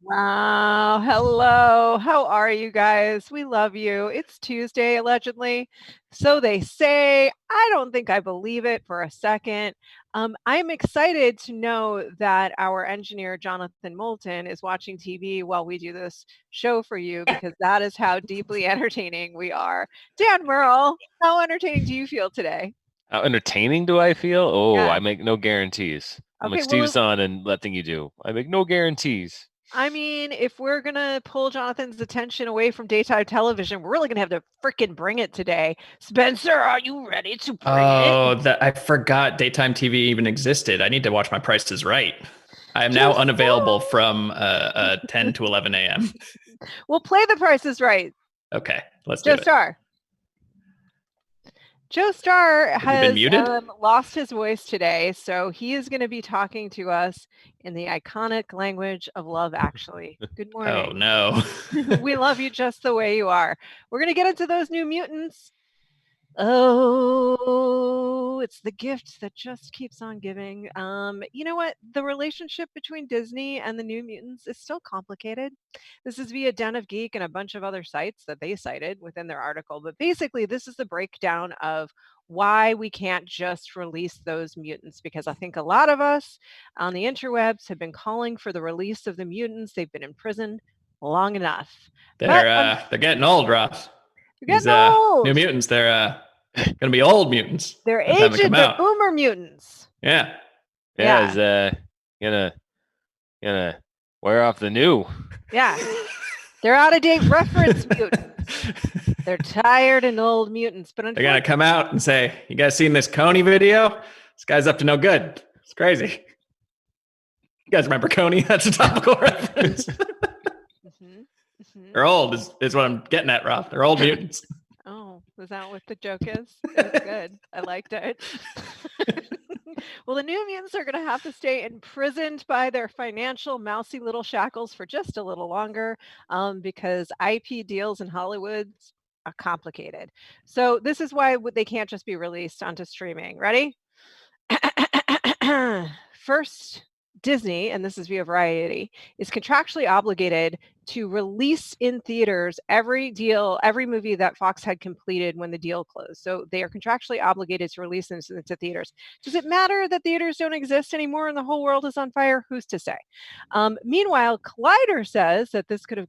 Wow. Hello. How are you guys? We love you. It's Tuesday, allegedly. So they say. I don't think I believe it for a second. I'm excited to know that our engineer, Jonathan Moulton, is watching TV while we do this show for you because that is how deeply entertaining we are. Dan Murrell, how entertaining do you feel today? How entertaining do I feel? Oh, I Yeah. make no guarantees. I'm like Okay. Steve's son and letting you do. I make no guarantees. I mean, if we're gonna pull Jonathan's attention away from daytime television, we're really gonna have to freaking bring it today. Spencer, are you ready to bring it? Oh, that I forgot daytime TV even existed. I need to watch My Price is Right. I am now Just unavailable from 10 to 11 a.m. we'll play The Price is Right. Okay, let's do Joe it. Starr. Joe Starr Have you been has muted? lost his voice today, so he is going to be talking to us in the iconic language of Love Actually. Good Oh morning. no. We love you just the way you are. We're going to get into those New Mutants. Oh, it's the gift that just keeps on giving. You know what? The relationship between Disney and the New Mutants is still complicated. This is via Den of Geek and a bunch of other sites that they cited within their article. But basically, this is the breakdown of why we can't just release those mutants, because I think a lot of us on the interwebs have been calling for the release of the mutants. They've been imprisoned long enough. But They're getting old, Roth. we're These getting New old. Mutants, they're gonna be old mutants They're by the time they come aged. They're out. boomer mutants. Yeah. Yeah, Yeah. is gonna gonna wear off the new. Yeah. They're out of date reference mutants. They're tired and old mutants. But They're gonna come out and say, "You guys seen this Coney video? This guy's up to no good. It's crazy." You guys remember Coney? That's a topical reference. They're old, is what I'm getting at, Rob. They're old mutants. Oh, is that what the joke is? It was good. I liked it. Well, the New Mutants are going to have to stay imprisoned by their financial mousy little shackles for just a little longer, because IP deals in Hollywood are complicated. So this is why they can't just be released onto streaming. Ready? First, Disney, and this is via Variety, is contractually obligated to release in theaters every movie that Fox had completed when the deal closed. So they are contractually obligated to release them into theaters. Does it matter that theaters don't exist anymore and the whole world is on fire? Who's to say? Meanwhile, Collider says that this could have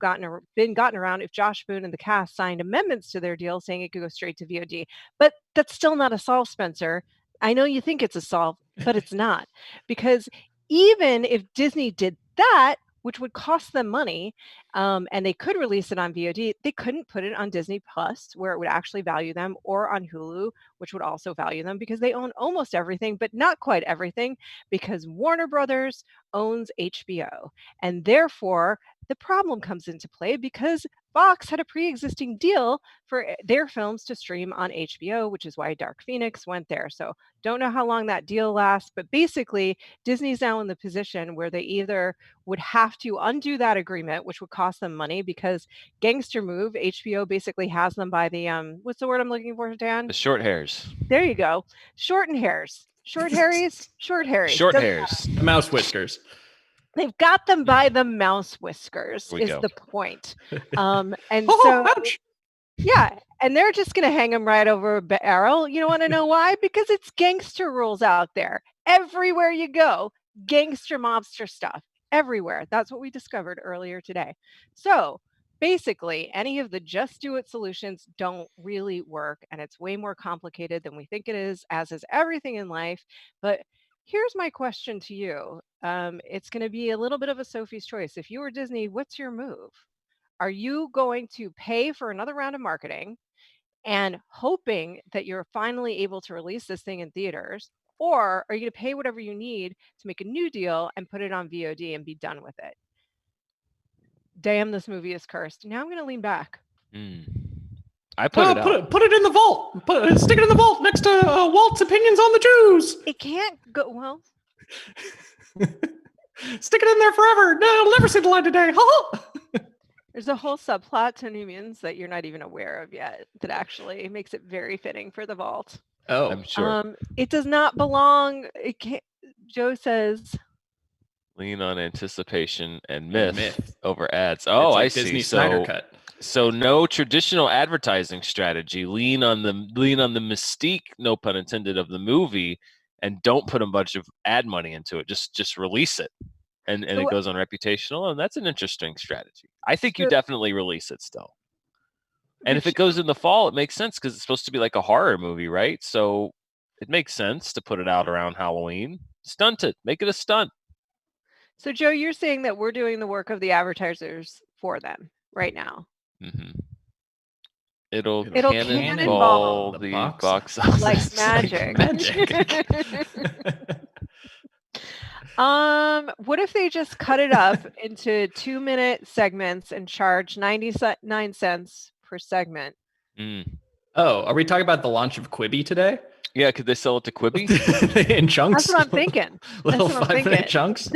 been gotten around if Josh Boone and the cast signed amendments to their deal saying it could go straight to VOD. But that's still not a solve, Spencer. I know you think it's a solve, but it's not. Because even if Disney did that, which would cost them money, and they could release it on VOD, they couldn't put it on Disney Plus, where it would actually value them, or on Hulu, which would also value them, because they own almost everything, but not quite everything, because Warner Brothers owns HBO. And therefore, the problem comes into play because Fox had a pre-existing deal for their films to stream on HBO, which is why Dark Phoenix went there. So don't know how long that deal lasts, but basically Disney's now in the position where they either would have to undo that agreement, which would cost them money because Gangster Move, HBO basically has them by the what's the word I'm looking for, Dan? The short hairs. There you go. Shorten hairs. Short Harrys, short Harrys. Short Doesn't hairs. The mouse whiskers. They've got them by the mouse whiskers Here we is go. the point. And Oh, so, ouch. yeah, and they're just going to hang them right over a barrel. You want to know why? Because it's gangster rules out there. Everywhere you go, gangster mobster stuff everywhere. That's what we discovered earlier today. So basically, any of the just do it solutions don't really work. And it's way more complicated than we think it is, as is everything in life. But here's my question to you. It's going to be a little bit of a Sophie's choice. If you were Disney, what's your move? Are you going to pay for another round of marketing and hoping that you're finally able to release this thing in theaters? Or are you going to pay whatever you need to make a new deal and put it on VOD and be done with it? Damn, this movie is cursed. Now I'm going to lean back. I put it out. Put it in the vault. Stick it in the vault next to Walt's opinions on the Jews. It can't go, well, Stick it in there forever. No, it'll never see the light of day. there's a whole subplot to New Mutants that you're not even aware of yet that actually makes it very fitting for the vault. Oh, I'm sure. It does not belong. It can't. Joe says, Lean on anticipation and And myth over ads. Oh, It's like I Disney see. Snyder Cut. So no traditional advertising strategy. Lean on the mystique, no pun intended, of the movie, and don't put a bunch of ad money into it. Just release it, and So it goes on reputational, and that's an interesting strategy. I think you So- definitely release it still. And if it goes in the fall, it makes sense because it's supposed to be like a horror movie, right? So it makes sense to put it out around Halloween. Stunt it. Make it a stunt. So Joe, you're saying that we're doing the work of the advertisers for them right now. Mm-hmm. It'll cannonball the box office like magic. What if they just cut it up into 2-minute segments and charge 99 cents per segment? Oh, are we talking about the launch of Quibi today? Yeah, could they sell it to Quibi? In chunks? That's what I'm thinking. Little 5-minute chunks?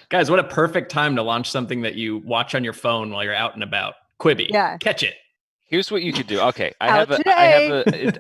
Guys, what a perfect time to launch something that you watch on your phone while you're out and about. Quibi. Yeah. Catch it. Here's what you could do. Okay, I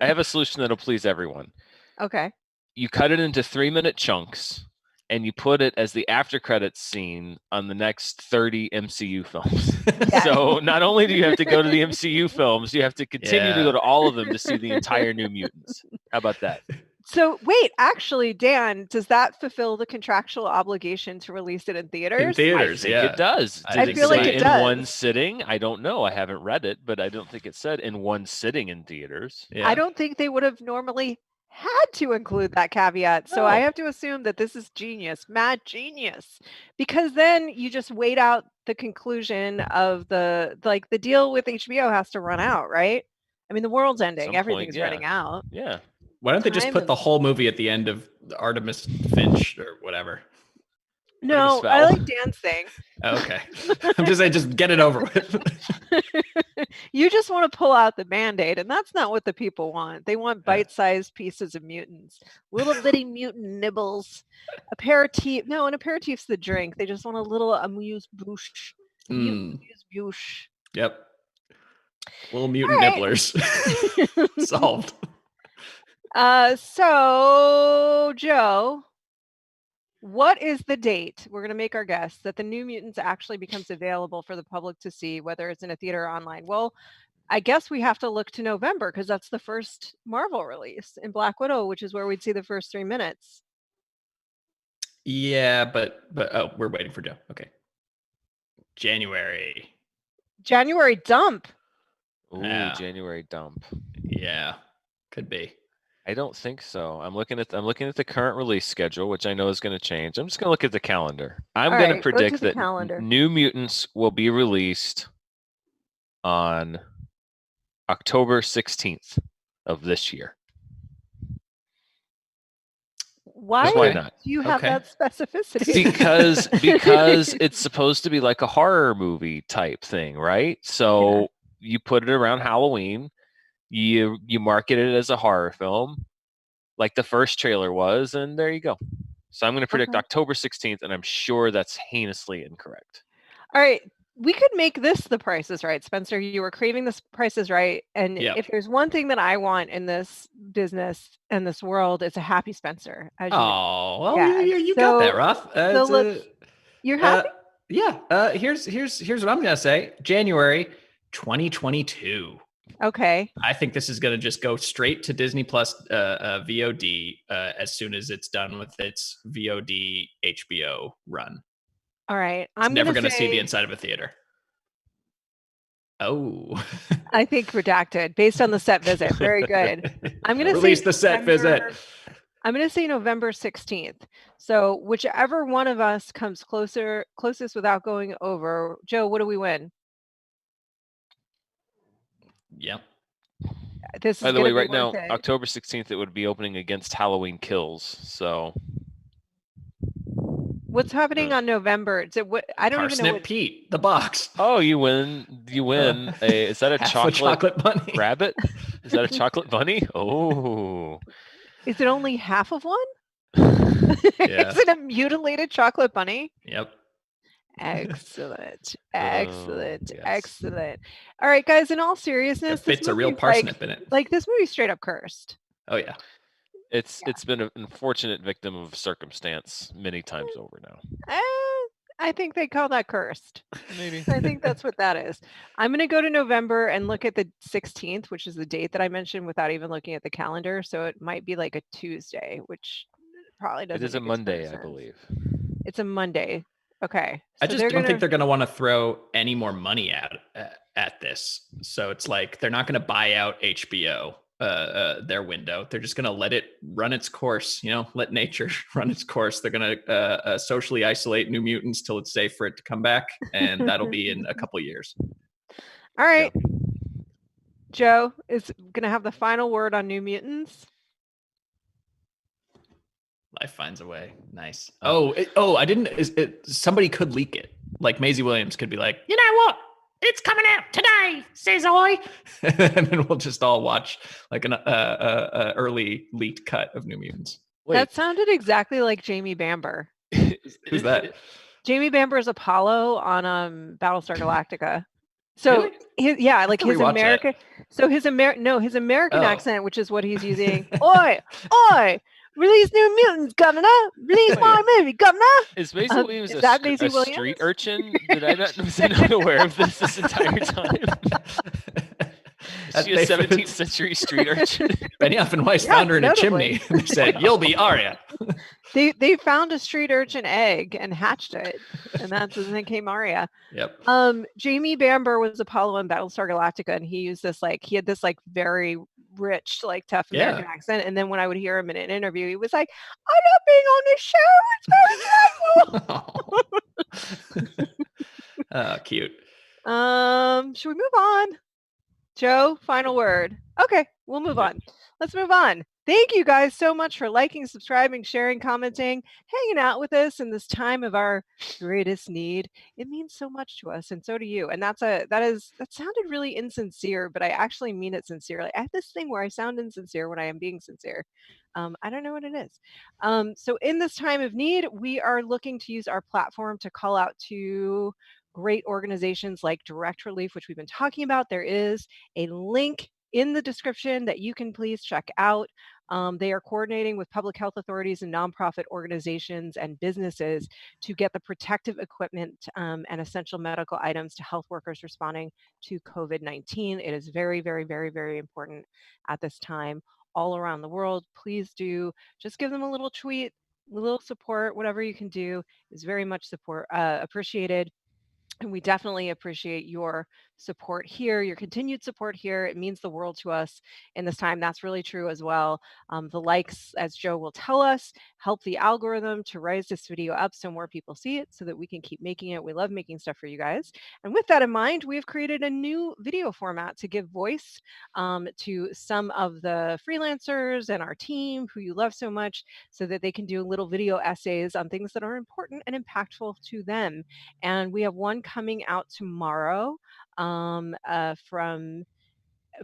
have a solution that'll please everyone. Okay. You cut it into 3-minute chunks, and you put it as the after credits scene on the next 30 MCU films. Yes. So not only do you have to go to the MCU films, you have to continue to go to all of them to see the entire New Mutants. How about that? So wait, actually, Dan, does that fulfill the contractual obligation to release it in theaters? In theaters, I think it does. I feel like it in does. one sitting? I don't know. I haven't read it, but I don't think it said in one sitting in theaters. Yeah. I don't think they would have normally had to include that caveat. So I have to assume that this is genius, mad genius, because then you just wait out the conclusion of the deal with HBO has to run out, right? I mean, the world's ending. Everything's running out. Yeah. Why don't they just put the whole movie at the end of Artemis Finch or whatever? No, I like Dan's thing. Okay. I'm just saying, just get it over with. You just want to pull out the Band-Aid, and that's not what the people want. They want bite-sized pieces of mutants, little bitty mutant nibbles. Aperitif. No, an aperitif's the drink. They just want a little amuse-bouche. Amuse-bouche. Yep. Little mutant nibblers. Solved. So, Joe, what is the date? We're going to make our guess that the New Mutants actually becomes available for the public to see, whether it's in a theater or online. Well, I guess we have to look to November because that's the first Marvel release in Black Widow, which is where we'd see the first 3 minutes. Yeah, but we're waiting for Joe. Okay. January dump. Ooh, January dump. Yeah, could be. I don't think so. I'm looking at the current release schedule, which I know is going to change. I'm just going to look at the calendar. I'm going to predict that New Mutants will be released on October 16th of this year. Why not? Do you have that specificity? Because it's supposed to be like a horror movie type thing, right? So you put it around Halloween. You market it as a horror film, like the first trailer was, and there you go. So I'm going to predict October 16th, and I'm sure that's heinously incorrect. All right. We could make this The Price is Right. Spencer, you were craving The Price is Right. And if there's one thing that I want in this business and this world, it's a happy Spencer. You got that, Roth. You're happy? Here's what I'm going to say. January 2022. Okay. I think this is going to just go straight to Disney Plus VOD as soon as it's done with its VOD HBO run. All right. I'm never going to see the inside of a theater. Oh. I think redacted based on the set visit. Very good. I'm going to release the set visit. I'm going to say November 16th. So whichever one of us comes closest without going over. Joe, what do we win? Yep. By the way, right now, October 16th, it would be opening against Halloween Kills. So, what's happening on November? I don't even know. Parsnip Pete, the box. Oh, you win! Is that a chocolate bunny rabbit? Is that a chocolate bunny? Oh, is it only half of one? Is it a mutilated chocolate bunny? Yep. Excellent. Excellent. All right, guys, in all seriousness, it fits a real parsnip in it. Like this movie's straight up cursed. Oh yeah. It's been an unfortunate victim of circumstance many times over now. I think they call that cursed. Maybe. I think that's what that is. I'm going to go to November and look at the 16th, which is the date that I mentioned without even looking at the calendar. So it might be like a Tuesday, which probably doesn't. It is a make a ton of Monday, I sense. believe. It's a Monday. Okay. I just don't think they're going to want to throw any more money at this. So it's like they're not going to buy out HBO, their window. They're just going to let it run its course. Let nature run its course. They're going to socially isolate New Mutants till it's safe for it to come back, and that'll be in a couple years. All right. Yeah. Joe is going to have the final word on New Mutants. Life finds a way. Nice. I didn't. Somebody could leak it. Like Maisie Williams could be like, you know what? It's coming out today, says I. And then we'll just all watch like an early leaked cut of New Mutants. Wait. That sounded exactly like Jamie Bamber. Who's that? Jamie Bamber is Apollo on Battlestar Galactica. So really? his American. That. So his American accent, which is what he's using. Oi, oi. Release New Mutants, Governor! Release my movie, Governor! Is Maisie Williams a street urchin? Was I not aware of this entire time? Is she a 17th century street urchin? Benioff and Weiss found her in a chimney. They said, "You'll be Arya." They found a street urchin egg and hatched it, and that's when it came Arya. Yep. Jamie Bamber was Apollo in Battlestar Galactica, and he used this he had this very rich, tough American accent. And then when I would hear him in an interview, he was like, "I love being on this show. It's very delightful." Oh, cute. Should we move on? Joe, final word. Okay, we'll move on. Let's move on. Thank you guys so much for liking, subscribing, sharing, commenting, hanging out with us in this time of our greatest need. It means so much to us, and so do you. And that sounded really insincere, but I actually mean it sincerely. I have this thing where I sound insincere when I am being sincere. I don't know what it is. So in this time of need, we are looking to use our platform to call out to great organizations like Direct Relief, which we've been talking about. There is a link in the description that you can please check out. They are coordinating with public health authorities and nonprofit organizations and businesses to get the protective equipment and essential medical items to health workers responding to COVID-19. It is very, very, very, very important at this time all around the world. Please do just give them a little tweet, a little support, whatever you can do is very much appreciated. And we definitely appreciate your support here, your continued support here. It means the world to us in this time. That's really true as well. The likes, as Joe will tell us, help the algorithm to raise this video up so more people see it so that we can keep making it. We love making stuff for you guys. And with that in mind, we have created a new video format to give voice to some of the freelancers and our team who you love so much so that they can do little video essays on things that are important and impactful to them. And we have one coming out tomorrow from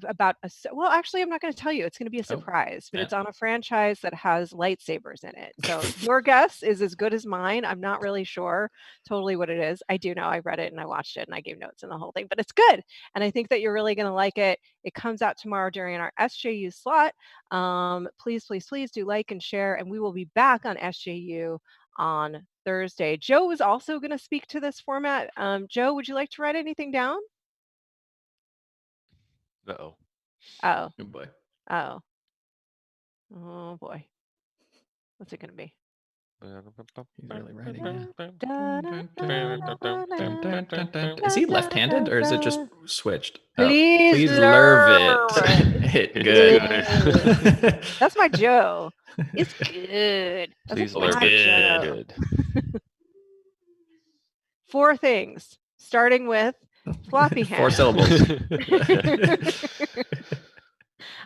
about actually I'm not going to tell you. It's going to be a surprise, but it's on a franchise that has lightsabers in it. So your guess is as good as mine. I'm not really sure totally what it is. I do know I read it and I watched it and I gave notes and the whole thing, but it's good. And I think that you're really going to like it. It comes out tomorrow during our SJU slot. Please, please, please do like and share, and we will be back on SJU on Thursday. Joe was also going to speak to this format. Joe, would you like to write anything down? Uh-oh. Oh. Oh boy. Oh. Oh boy. What's it going to be? He's really writing it. Is he left-handed or is it just switched? Please lurve it. Hit good. That's my Joe. It's good. Please lurve it. Good. 4 things, starting with floppy hand. 4 syllables.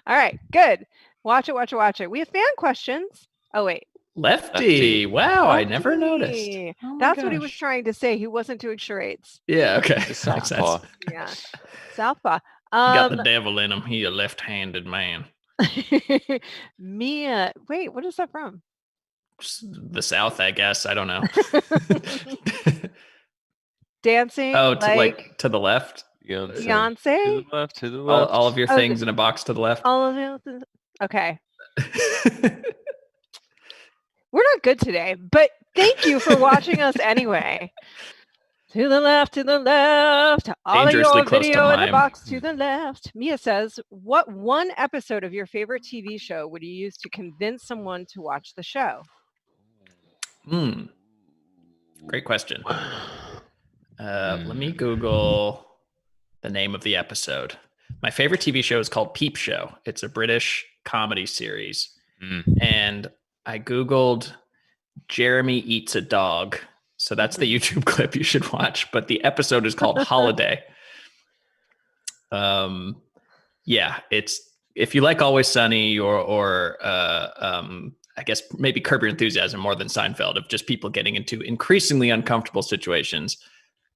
All right, good. Watch it. We have fan questions. Oh, wait. Lefty. Wow, Lefty. I never noticed. Oh That's what he was trying to say. He wasn't doing charades. Yeah, okay. Southpaw. Yeah. Southpaw. You got the devil in him. He a left-handed man. Mia. Wait, what is that from? The South, I guess. I don't know. Dancing. Oh, to the left. Beyonce. To the left. All of your things in a box to the left. All of it. Okay. We're not good today, but thank you for watching us anyway. To the left, to the left. All of Dangerously your close to video in the mime. box to the left. Mia says, what one episode of your favorite TV show would you use to convince someone to watch the show? Great question. Let me Google the name of the episode. My favorite TV show is called Peep Show. It's a British comedy series. And I Googled Jeremy Eats a Dog. So that's the YouTube clip you should watch. But the episode is called Holiday. Yeah, it's if you like Always Sunny or I guess maybe Curb Your Enthusiasm more than Seinfeld, of just people getting into increasingly uncomfortable situations.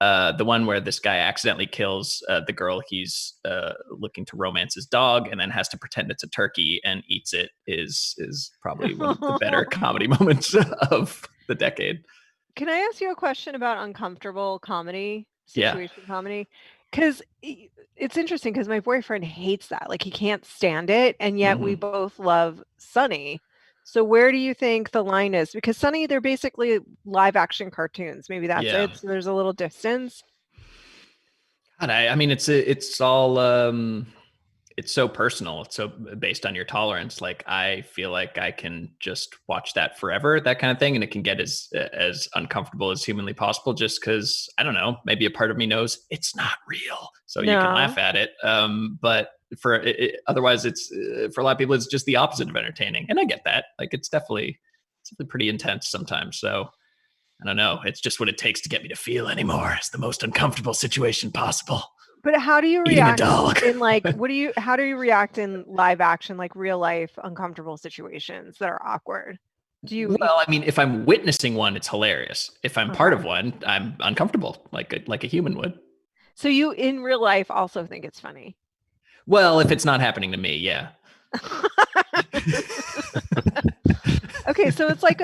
The one where this guy accidentally kills the girl he's looking to romance his dog, and then has to pretend it's a turkey and eats it is probably one of the better comedy moments of the decade. Can I ask you a question about uncomfortable comedy, situation comedy? Because it's interesting because my boyfriend hates that. Like, he can't stand it, and yet we both love Sunny. So where do you think the line is? Because Sunny, they're basically live action cartoons. Maybe that's it. So there's a little distance. God, I mean, it's all it's so personal. It's so based on your tolerance. Like, I feel like I can just watch that forever, that kind of thing, and it can get as uncomfortable as humanly possible. Just because, I don't know, maybe a part of me knows it's not real, so you can laugh at it. But for otherwise, it's for a lot of people, it's just the opposite of entertaining, and I get that. Like, it's definitely pretty intense sometimes. So I don't know. It's just what it takes to get me to feel anymore. It's the most uncomfortable situation possible. But how do you react in how do you react in live action, like real life uncomfortable situations that are awkward? Well, I mean, if I'm witnessing one, it's hilarious. If I'm part of one, I'm uncomfortable, like a human would. So you in real life also think it's funny? Well, if it's not happening to me, yeah. Okay, so it's like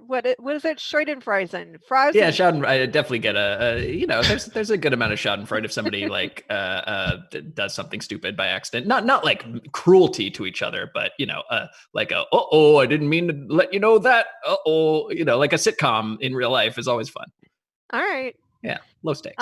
what is it? Schadenfreude. Yeah, Schadenfreude. I definitely get there's a good amount of Schadenfreude if somebody like does something stupid by accident. Not like cruelty to each other, but like I didn't mean to let you know that. Like a sitcom in real life is always fun. All right. Yeah, low stakes.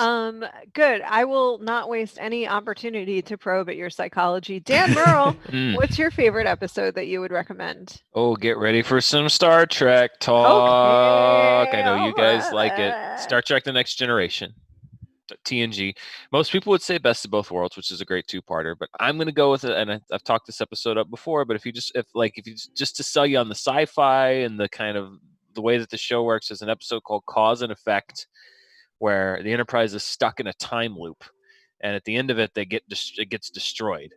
Good. I will not waste any opportunity to probe at your psychology. Dan Murrell, what's your favorite episode that you would recommend? Oh, get ready for some Star Trek talk. Okay, I know you guys like it. Star Trek: The Next Generation, TNG. Most people would say Best of Both Worlds, which is a great two-parter, but I'm going to go with it. And I've talked this episode up before, but if you just to sell you on the sci-fi and the kind of the way that the show works, is an episode called Cause and Effect, where the Enterprise is stuck in a time loop, and at the end of it, it gets destroyed,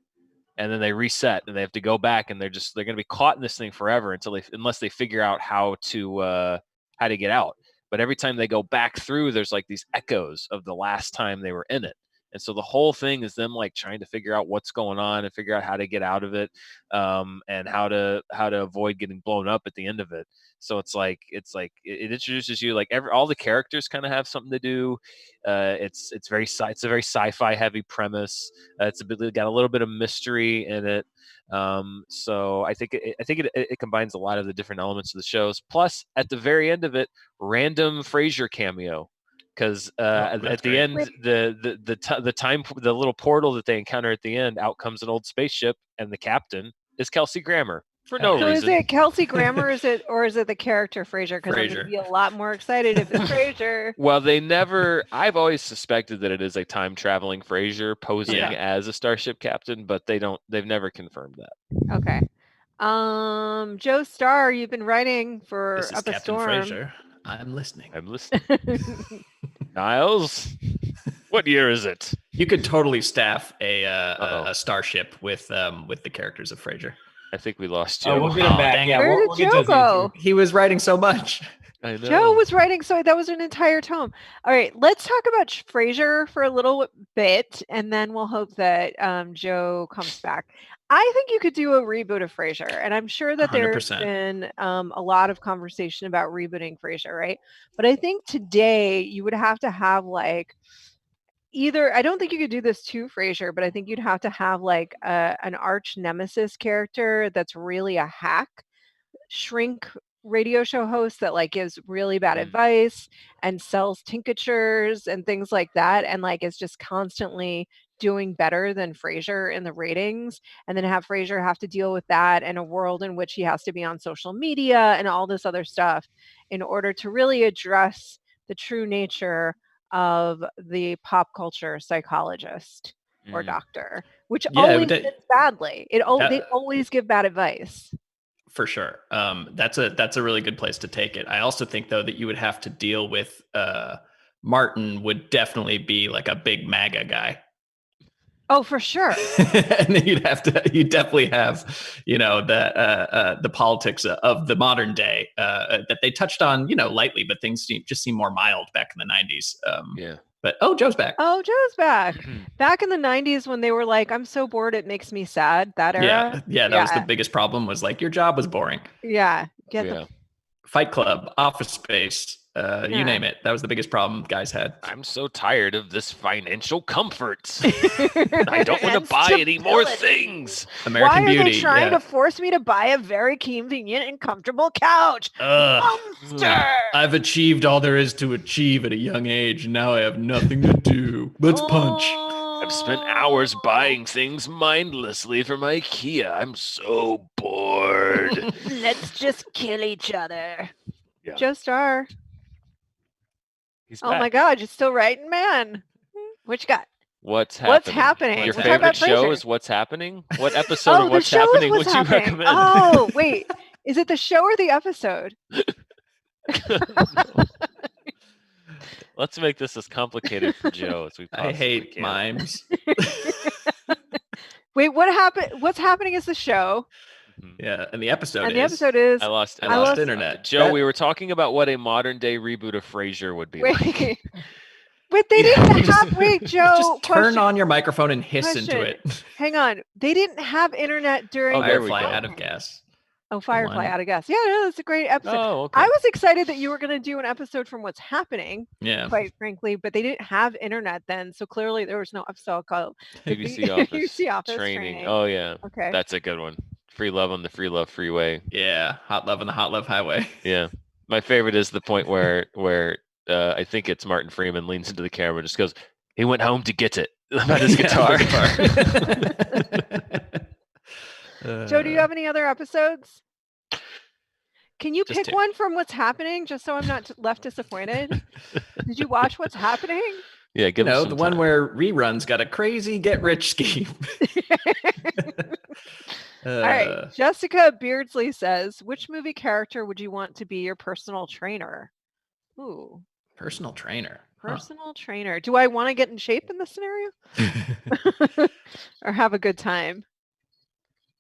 and then they reset, and they have to go back, and they're going to be caught in this thing forever unless they figure out how to get out. But every time they go back through, there's like these echoes of the last time they were in it. And so the whole thing is them like trying to figure out what's going on and figure out how to get out of it, and how to avoid getting blown up at the end of it. So it's like it introduces you, like all the characters kind of have something to do. It's a very sci-fi heavy premise. It's got a little bit of mystery in it. So I think it combines a lot of the different elements of the shows. Plus, at the very end of it, random Frasier cameo. Because at the end, the little portal that they encounter at the end, out comes an old spaceship, and the captain is Kelsey Grammer for no reason. So is it Kelsey Grammer, or is it the character Frasier? Because I'm going to be a lot more excited if it's Frasier. Well, I've always suspected that it is a time traveling Frasier posing as a starship captain, but they've never confirmed that. Okay. Joe Starr, you've been writing for This is Up a Captain Storm. Frasier. I'm listening. Niles, what year is it? You could totally staff a starship with the characters of Frasier. I think we lost Joe. Oh, we'll get him back. Yeah, where did Joe go? He was writing so much. I know. Joe was writing, so that was an entire tome. All right, let's talk about Frasier for a little bit, and then we'll hope that Joe comes back. I think you could do a reboot of Frasier, and I'm sure that there's 100%. been a lot of conversation about rebooting Frasier, right? But I think today you would have to have like either I don't think you could do this to Frasier, but I think you'd have to have like an arch nemesis character that's really a hack shrink radio show host that like gives really bad advice and sells tinctures and things like that, and like is just constantly doing better than Frasier in the ratings, and then have Frasier have to deal with that in a world in which he has to be on social media and all this other stuff in order to really address the true nature of the pop culture psychologist or doctor, which always ends badly. They always give bad advice. For sure. That's a really good place to take it. I also think though that you would have to deal with Martin would definitely be like a big MAGA guy. Oh, for sure. And then you'd definitely have, the politics of the modern day that they touched on, lightly, but things just seem more mild back in the 90s. Yeah. But Joe's back. Oh, Joe's back. Back in the 90s when they were like, I'm so bored, it makes me sad. That era. Yeah. That was the biggest problem, was like your job was boring. Yeah. Fight Club, Office Space, you name it. That was the biggest problem guys had. I'm so tired of this financial comfort. I don't want to buy any more things. American Beauty. Why are they trying to force me to buy a very convenient and comfortable couch? Monster! I've achieved all there is to achieve at a young age, and now I have nothing to do. Let's punch. I've spent hours buying things mindlessly from IKEA. I'm so bored. Let's just kill each other. Yeah. Joe Starr. He's oh back. my God, you're still writing, man. What you got? What's happening? Your favorite show is What's Happening? What episode of What's Happening would you recommend? Oh, wait. Is it the show or the episode? Let's make this as complicated for Joe as we possibly can. I hate mimes. Wait, what happened? What's Happening is the show. Yeah, and the episode is I lost internet. Joe, we were talking about what a modern day reboot of Frasier would be like. But they didn't have. Wait, Joe. Just turn on your microphone and hiss into it. Hang on. They didn't have internet during. Firefly out of gas. Oh, Firefly out of gas. Yeah, no, that's a great episode. Oh, okay. I was excited that you were going to do an episode from What's Happening. Yeah. Quite frankly, but they didn't have internet then, so clearly there was no episode called ABC Office. ABC Office Training. Oh yeah. Okay. That's a good one. Free Love on the Free Love Freeway. Yeah, Hot Love on the Hot Love Highway. Yeah, my favorite is the point where I think it's Martin Freeman leans into the camera and just goes, "He went home to get it." About his guitar. Joe, do you have any other episodes? Can you pick one from What's Happening, just so I'm not left disappointed? Did you watch What's Happening? Yeah, give us some the one where Reruns got a crazy get-rich scheme. All right. Jessica Beardsley says, which movie character would you want to be your personal trainer? Ooh. Personal trainer. Personal trainer. Do I want to get in shape in this scenario? Or have a good time?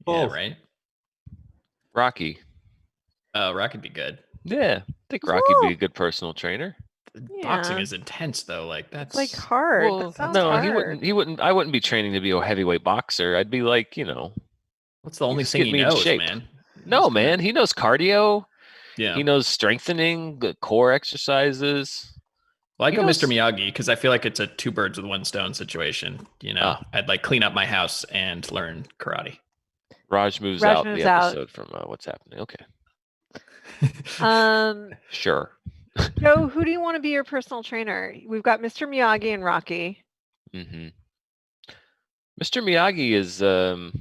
Yeah, right. Rocky. Oh, Rocky'd be good. Yeah. I think Rocky'd be a good personal trainer. Boxing is intense though. Like that's like hard. Well, no, hard. he wouldn't I wouldn't be training to be a heavyweight boxer. I'd be like, what's the only thing he knows, man? No, man. He knows cardio. Yeah. He knows strengthening, the core exercises. Well, I go Mr. Miyagi because I feel like it's a two birds with one stone situation. I'd like clean up my house and learn karate. Raj moves out the episode from What's Happening. Okay. Sure. Joe, who do you want to be your personal trainer? We've got Mr. Miyagi and Rocky. Mm-hmm. Mr. Miyagi is that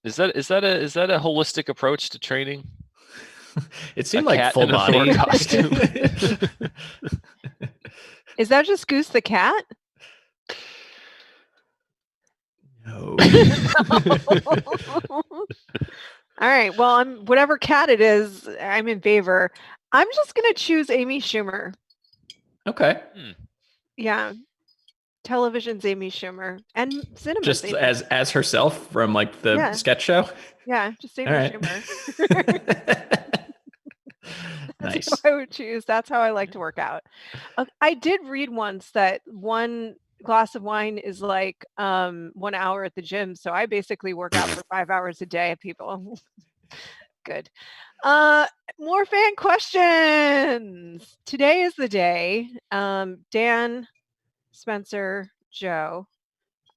a holistic approach to training? It seemed like full body costume. Is that just Goose the cat? No. All right. Well, whatever cat it is, I'm in favor. I'm just gonna choose Amy Schumer. Okay. Yeah. Television's Amy Schumer and cinema. Just as herself from like the sketch show. Yeah, just Amy Schumer. Nice. That's what I would choose. That's how I like to work out. I did read once that one glass of wine is like 1 hour at the gym. So I basically work out for 5 hours a day, people. Good. More fan questions. Today is the day. Dan, Spencer, Joe,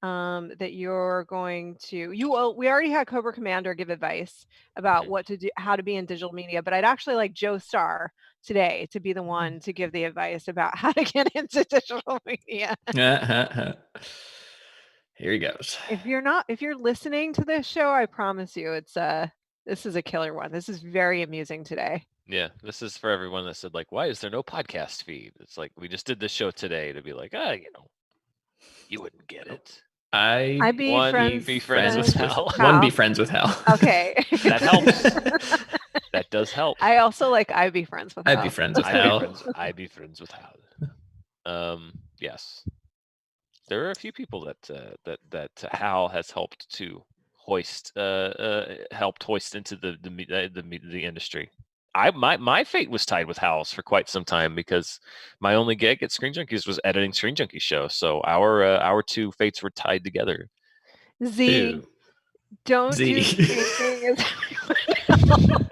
that you're going to we already had Cobra Commander give advice about what to do, how to be in digital media, but I'd actually like Joe Starr today to be the one to give the advice about how to get into digital media. Here he goes. If you're listening to this show, I promise you this is a killer one. This is very amusing today. Yeah, this is for everyone that said, like, why is there no podcast feed? It's like, we just did this show today to be like, you wouldn't get it. I'd be friends with Hal. One be friends with Hal. Okay. That helps. That does help. I also like I'd be friends with Hal. I'd be friends with Hal. I'd be friends with Hal. Yes. There are a few people that Hal has helped to hoist into the industry. My fate was tied with Hal's for quite some time because my only gig at Screen Junkies was editing Screen Junkies show. So our two fates were tied together. Don't do the same thing as everyone else.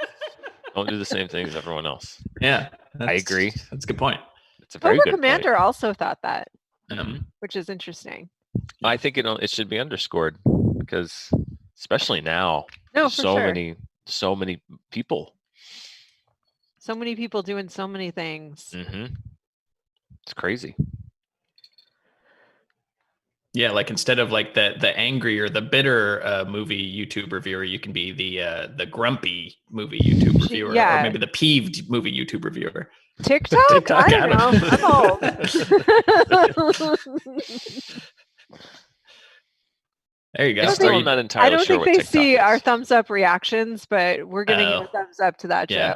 Don't do the same thing as everyone else. Yeah, I agree. That's a good point. It's a very Cobra good Commander point. also thought that, Mm-hmm. which is interesting. I think it should be underscored because, especially now, so many people. So many people doing so many things. Mm-hmm. It's crazy. Yeah, like instead of like the angry or the bitter movie YouTube reviewer, you can be the grumpy movie YouTube reviewer, or maybe the peeved movie YouTube reviewer. TikTok? I don't know. I'm old. There you go. I'm not entirely I don't sure think they see is. our thumbs up reactions, but we're giving you a thumbs up to that show.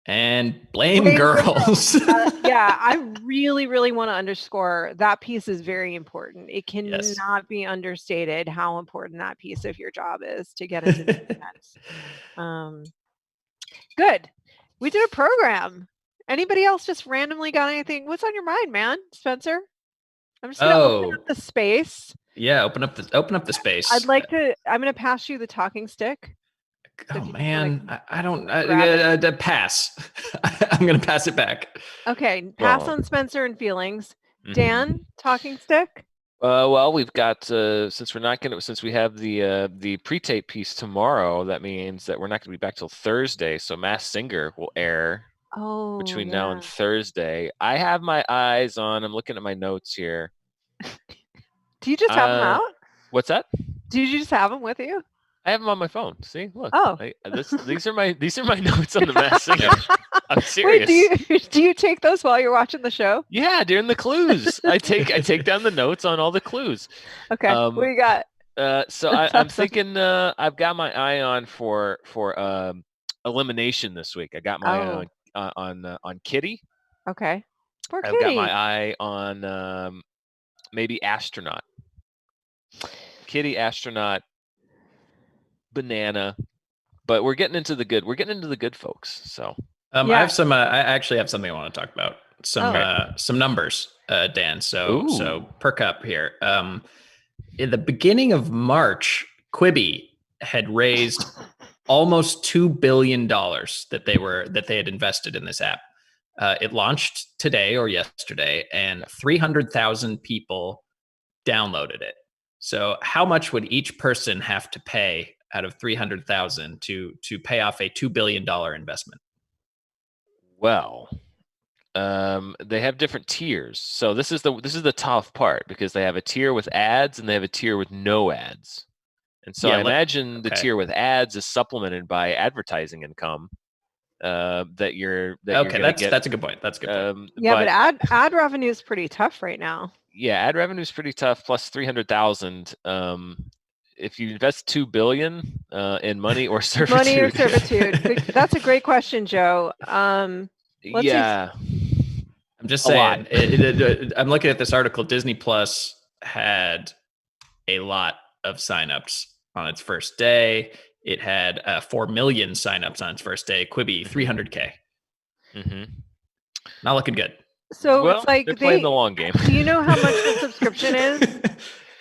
And blame girls. Yeah, I really, really want to underscore that piece is very important. It cannot be understated how important that piece of your job is to get into the defense. Good. We did a program. Anybody else just randomly got anything? What's on your mind, man, Spencer? I'm just gonna open up the space. Yeah, open up the space. I'm gonna pass you the talking stick. Oh man, I don't. Pass. I'm gonna pass it back. Okay, pass on Spencer and feelings. Dan, talking stick. Well, we've got since we have the pre-tape piece tomorrow, that means that we're not gonna be back till Thursday. So Masked Singer will air between now and Thursday. I have my eyes on. I'm looking at my notes here. Do you just have them out? What's that? Do you just have them with you? I have them on my phone. See, look. Oh, these are my notes on the Masked Singer. I'm serious. Wait, do you take those while you're watching the show? Yeah, during the clues, I take down the notes on all the clues. Okay, what do you got? So I'm thinking I've got my eye on for elimination this week. I got my eye on Kitty. Okay, poor Kitty. I've got my eye on maybe astronaut. Kitty, astronaut, banana, but we're getting into the good. We're getting into the good folks. So I have some. I actually have something I want to talk about. Some numbers, Dan. So perk up here. In the beginning of March, Quibi had raised almost $2 billion that they had invested in this app. It launched today or yesterday, and 300,000 people downloaded it. So how much would each person have to pay out of 300,000 to pay off a $2 billion investment? Well, they have different tiers. So this is the tough part, because they have a tier with ads and they have a tier with no ads. And so I imagine the tier with ads is supplemented by advertising income. That's a good point. That's a good point. But ad revenue is pretty tough right now. Yeah, ad revenue is pretty tough. Plus 300,000. If you invest $2 billion in money or servitude. That's a great question, Joe. I'm just saying. I'm looking at this article. Disney Plus had a lot of signups on its first day. It had 4 million signups on its first day. Quibi 300K. Mm-hmm. Not looking good. So it's like they're playing the long game. Do you know how much the subscription is?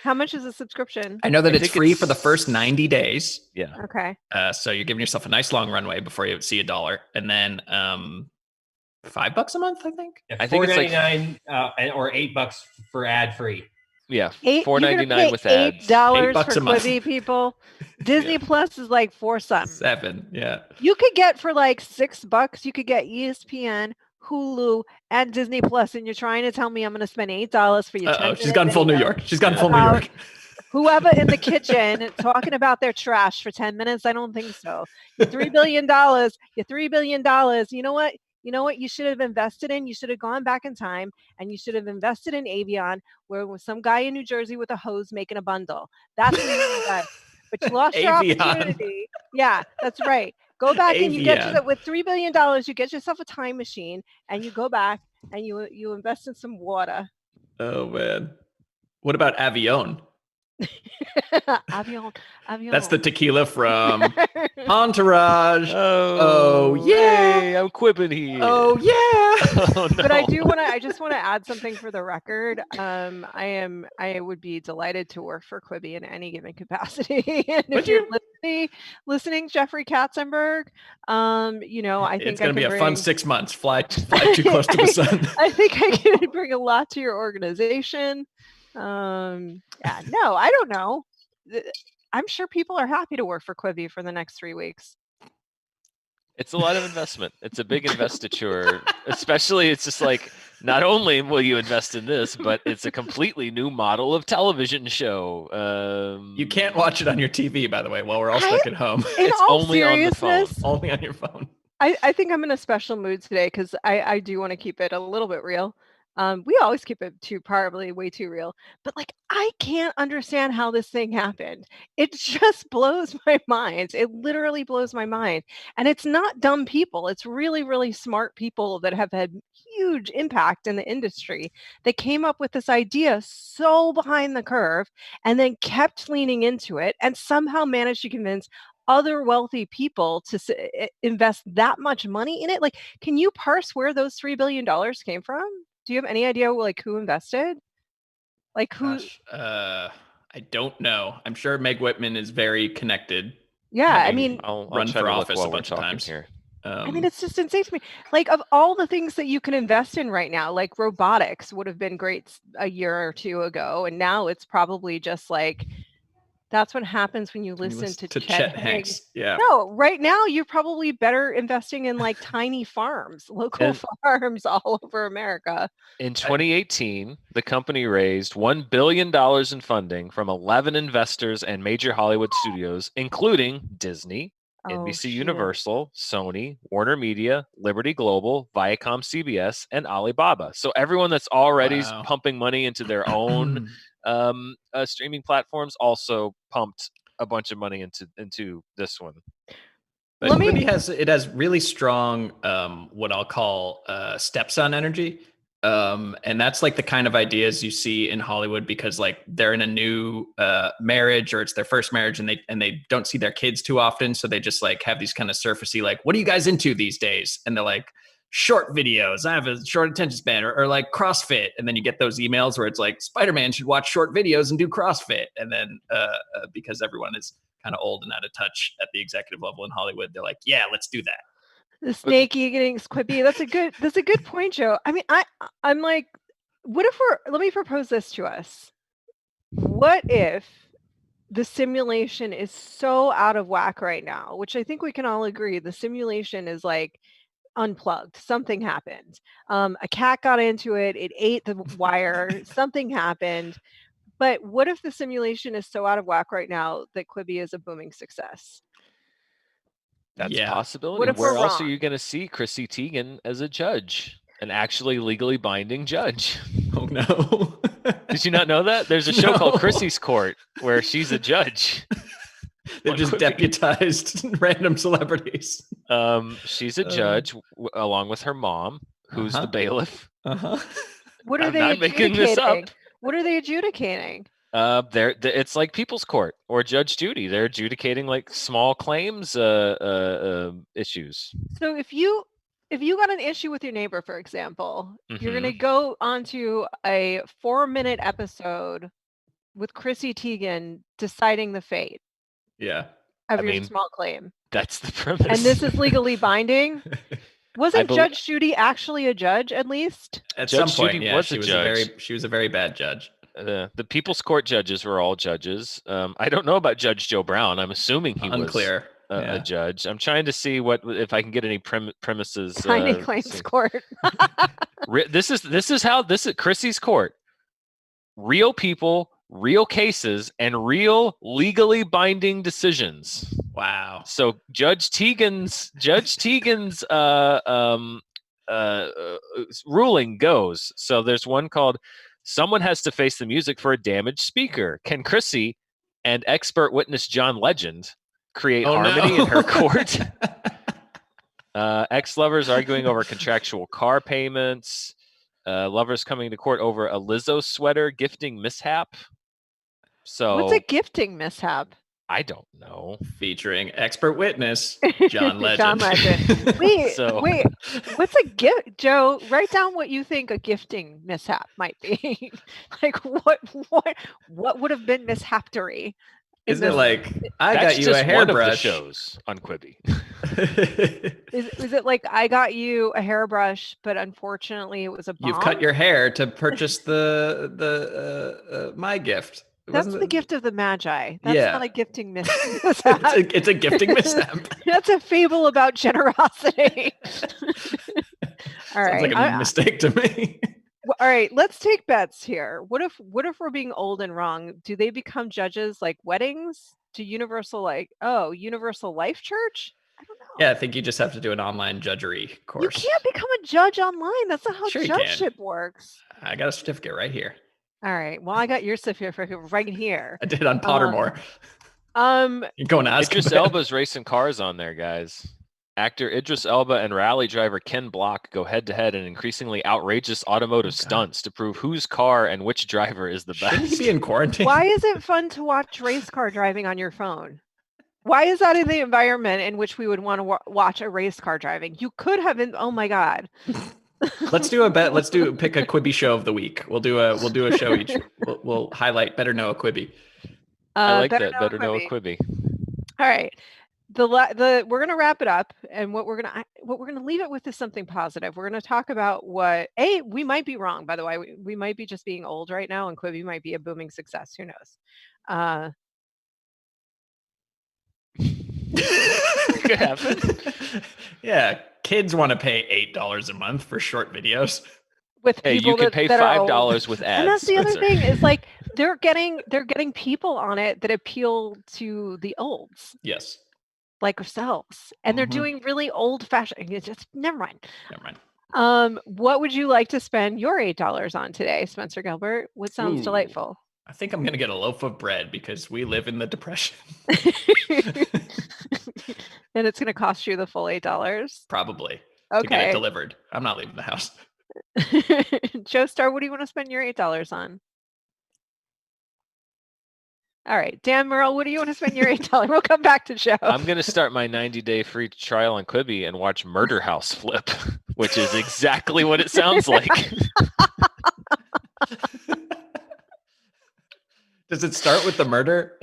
How much is a subscription? I know that it's free for the first 90 days. Yeah. Okay. So you're giving yourself a nice long runway before you see $1, and then $5 a month, I think. Yeah, I think it's $4.99 or $8 for ad free. Yeah, You're gonna $4.99 pay with ads. $8 $8 for a month. Quibi, people. Disney Plus is like $4 something. $7, yeah. You could get for like $6, you could get ESPN, Hulu, and Disney Plus, and you're trying to tell me I'm going to spend $8 for your 10 She's gone full New York. She's gone full New about York. whoever in the kitchen talking about their trash for 10 minutes? I don't think so. Your $3 billion, your $3 billion. You know what? You know what you should have invested in? You should have gone back in time and you should have invested in Avion, where was some guy in New Jersey with a hose making a bundle. That's where you invest. But you lost your Avion. opportunity. Yeah, that's right. Go back and you get Avion. with $3 billion, you get yourself a time machine and you go back and you invest in some water. Oh man. What about Avion? Avion. That's the tequila from Entourage. Oh yeah. yay, I'm quipping here. Oh yeah. Oh, no. But I just want to add something for the record. I would be delighted to work for Quibi in any given capacity. And if you're listening, Jeffrey Katzenberg, I think it's going to be a fun 6 months. Fly too close to the sun. I think I can bring a lot to your organization. Yeah, no, I don't know. I'm sure people are happy to work for Quibi for the next 3 weeks. It's a lot of investment. It's a big investiture. Especially, it's just like, not only will you invest in this, but it's a completely new model of television show. You can't watch it on your TV, by the way, while we're all stuck at home. It's only on the phone. Only on your phone. I think I'm in a special mood today because I do want to keep it a little bit real. We always keep it probably way too real, but like I can't understand how this thing happened. It just blows my mind. It literally blows my mind. And it's not dumb people. It's really, really smart people that have had huge impact in the industry that came up with this idea so behind the curve and then kept leaning into it and somehow managed to convince other wealthy people to invest that much money in it. Like, can you parse where those $3 billion came from? Do you have any idea like who invested? Like who? Gosh, I don't know. I'm sure Meg Whitman is very connected. Yeah, I mean, I'll run try for to look office while a bunch we're of talking times. Here. I mean, it's just insane to me. Like of all the things that you can invest in right now, like robotics would have been great a year or two ago, and now it's probably just like that's what happens when you listen to Chet Hanks. Yeah. No, right now you're probably better investing in like tiny farms, local farms all over America. In 2018, the company raised $1 billion in funding from 11 investors and major Hollywood studios, including Disney, NBC Universal, Sony, Warner Media, Liberty Global, Viacom CBS, and Alibaba. So everyone that's already pumping money into their own streaming platforms also pumped a bunch of money into this one. But Quibi has really strong what I'll call stepson energy. And that's like the kind of ideas you see in Hollywood because like they're in a new marriage or it's their first marriage and they don't see their kids too often. So they just like have these kind of surfacey, like, what are you guys into these days? And they're like, short videos. I have a short attention span or like CrossFit. And then you get those emails where it's like Spider-Man should watch short videos and do CrossFit. And then because everyone is kind of old and out of touch at the executive level in Hollywood, they're like, yeah, let's do that. The snake eating Quibi. That's a good point, Joe. I mean, I'm like, what if let me propose this to us. What if the simulation is so out of whack right now, which I think we can all agree the simulation is like unplugged. Something happened. A cat got into it. It ate the wire. Something happened. But what if the simulation is so out of whack right now that Quibi is a booming success? That's a possibility. What if Where we're else wrong? are you going to see Chrissy Teigen as a judge? An actually legally binding judge. Oh, no. Did you not know that? There's a show called Chrissy's Court where she's a judge. They're just deputized random celebrities. She's a judge along with her mom, who's the bailiff. What are I'm they not making this up. What are they adjudicating? It's like People's Court or Judge Judy. They're adjudicating like small claims issues. So if you got an issue with your neighbor, for example, you're going to go onto a 4-minute episode with Chrissy Teigen deciding the fate. Yeah. Of your small claim. That's the premise. And this is legally binding? Wasn't Judge Judy actually a judge, at least? At Judge some point, Judy yeah, was she a was judge. She was a very bad judge. The People's Court judges were all judges. I don't know about Judge Joe Brown. I'm assuming he Unclear. was a judge. I'm trying to see if I can get any premises. Tiny Claims Court. This is Chrissy's court. Real people, real cases, and real legally binding decisions. Wow. So Judge Teigen's ruling goes. So there's one called "Someone has to face the music for a damaged speaker. Can Chrissy and expert witness John Legend create harmony in her court?" Ex-lovers arguing over contractual car payments. Lovers coming to court over a Lizzo sweater gifting mishap. So what's a gifting mishap? I don't know. Featuring expert witness John Legend. John Legend. Wait, what's a gift? Joe, write down what you think a gifting mishap might be. Like what would have been mishaptery? Isn't it like I got you a hairbrush? One of the shows on Quibi. Is it like I got you a hairbrush, but unfortunately it was a bomb? You've cut your hair to purchase the my gift. That's the gift of the Magi. That's not a gifting mishap. It's a gifting mishap. That's a fable about generosity. All right. Sounds like a mistake to me. All right, let's take bets here. What if we're being old and wrong? Do they become judges like weddings? To Universal Universal Life Church? I don't know. Yeah, I think you just have to do an online judgery course. You can't become a judge online. That's not how judgeship works. I got a certificate right here. All right. Well, I got your certificate right here. I did on Pottermore. You're going to ask Idris Elba's racing cars on there, guys. Actor Idris Elba and rally driver Ken Block go head-to-head in increasingly outrageous automotive stunts to prove whose car and which driver is the best. Shouldn't he be in quarantine? Why is it fun to watch race car driving on your phone? Why is that in the environment in which we would want to watch a race car driving? You could have been. Oh my God. Let's do a bet. Pick a Quibi show of the week. We'll do a show each. We'll highlight Better Know a Quibi. I like that. Better Know a Quibi. All right. We're gonna wrap it up, and what we're gonna leave it with is something positive. We're gonna talk about we might be wrong, by the way. We might be just being old right now, and Quibi might be a booming success. Who knows? Could happen. Yeah, kids want to pay $8 a month for short videos. With people you can pay $5 with ads. And that's the other thing is like they're getting people on it that appeal to the olds. Yes. Like ourselves, and they're doing really old-fashioned. It's just never mind. What would you like to spend your $8 on today, Spencer GIlbert? What sounds delightful? I think I'm gonna get a loaf of bread because we live in the Depression. And it's gonna cost you the full $8. Probably. Okay. To get it delivered. I'm not leaving the house. Joe Starr, what do you want to spend your $8 on? All right, Dan Murrell, what do you want to spend your $8? We'll come back to Joe. I'm going to start my 90-day free trial on Quibi and watch Murder House Flip, which is exactly what it sounds like. Does it start with the murder?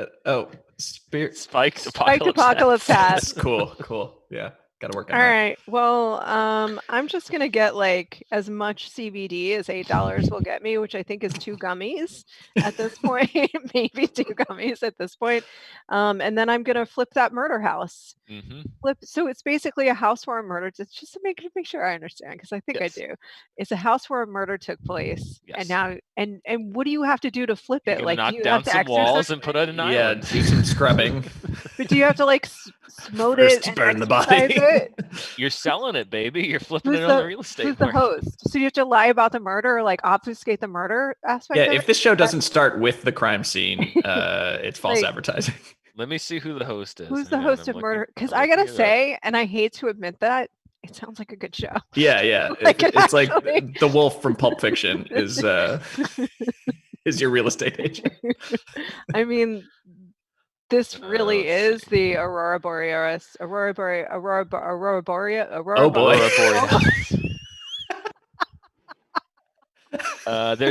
Spiked Apocalypse Pass. Cool. Yeah. Got to work on All that. right. Well, I'm just going to get like as much CBD as $8 will get me, which I think is 2 gummies at this point, maybe 2 gummies at this point. And then I'm going to flip that murder house. So it's basically a house where a murder, just to make sure I understand, because I think I do. It's a house where a murder took place. Yes. And now, and what do you have to do to flip it? Like knock do you down have to some walls and put on an island. Yeah, do some scrubbing. But do you have to like smote First it and burn the body? You're selling it, baby. You're flipping it on the real estate market. Who's the host? So you have to lie about the murder or like obfuscate the murder aspect? Yeah, if this show doesn't start with the crime scene, it's false advertising. Let me see who the host is. Who's the host of Murder? Because I gotta say, and I hate to admit that, it sounds like a good show. Yeah. It's like the wolf from Pulp Fiction is your real estate agent. I mean, this really is the Aurora Borealis. Aurora Borealis. Oh boy.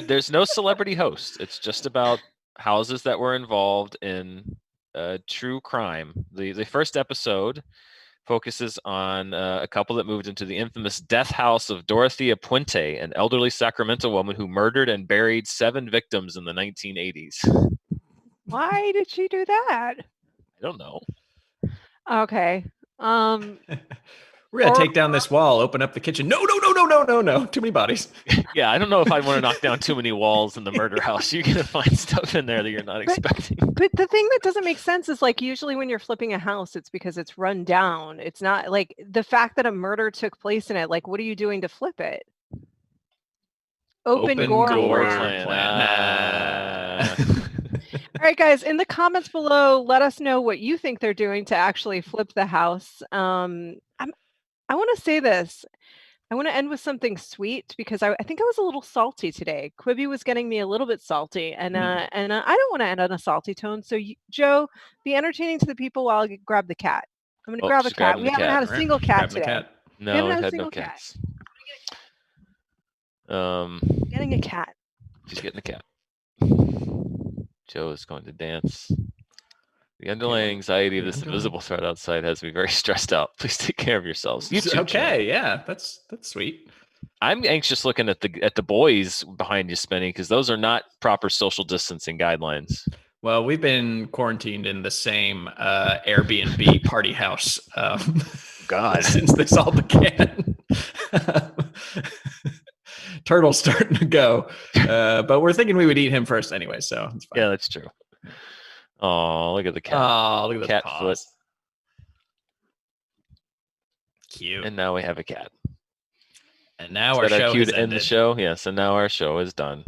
There's no celebrity host. It's just about houses that were involved in true crime. The first episode, focuses on a couple that moved into the infamous death house of Dorothea Puente, an elderly Sacramento woman who murdered and buried 7 victims in the 1980s. Why did she do that? I don't know. Okay. We're gonna take down this wall, open up the kitchen. No. Too many bodies. Yeah, I don't know if I'd want to knock down too many walls in the murder house. You're gonna find stuff in there that you're not expecting. But the thing that doesn't make sense is like usually when you're flipping a house, it's because it's run down. It's not like the fact that a murder took place in it. Like, what are you doing to flip it? Open gore plan. All right, guys, in the comments below, let us know what you think they're doing to actually flip the house. I want to say this. I want to end with something sweet because I think I was a little salty today. Quibi was getting me a little bit salty, and I don't want to end on a salty tone. So, Joe, be entertaining to the people while I grab the cat. I'm going to grab a cat. We haven't had a single cat today. No, we haven't had no cats. Getting a cat. She's getting a cat. Joe is going to dance. The underlying anxiety of this invisible threat outside has me very stressed out. Please take care of yourselves. You too, okay, Joe. Yeah, that's sweet. I'm anxious looking at the boys behind you, Spinny, because those are not proper social distancing guidelines. Well, we've been quarantined in the same Airbnb party house God, since this all began. Turtle's starting to go, but we're thinking we would eat him first anyway, so it's fine. Yeah, that's true. Oh, look at the cat. Oh, look at the cat paws. foot. Cute. And now we have a cat. And now our show cue has to end the show. Yes, and now our show is done.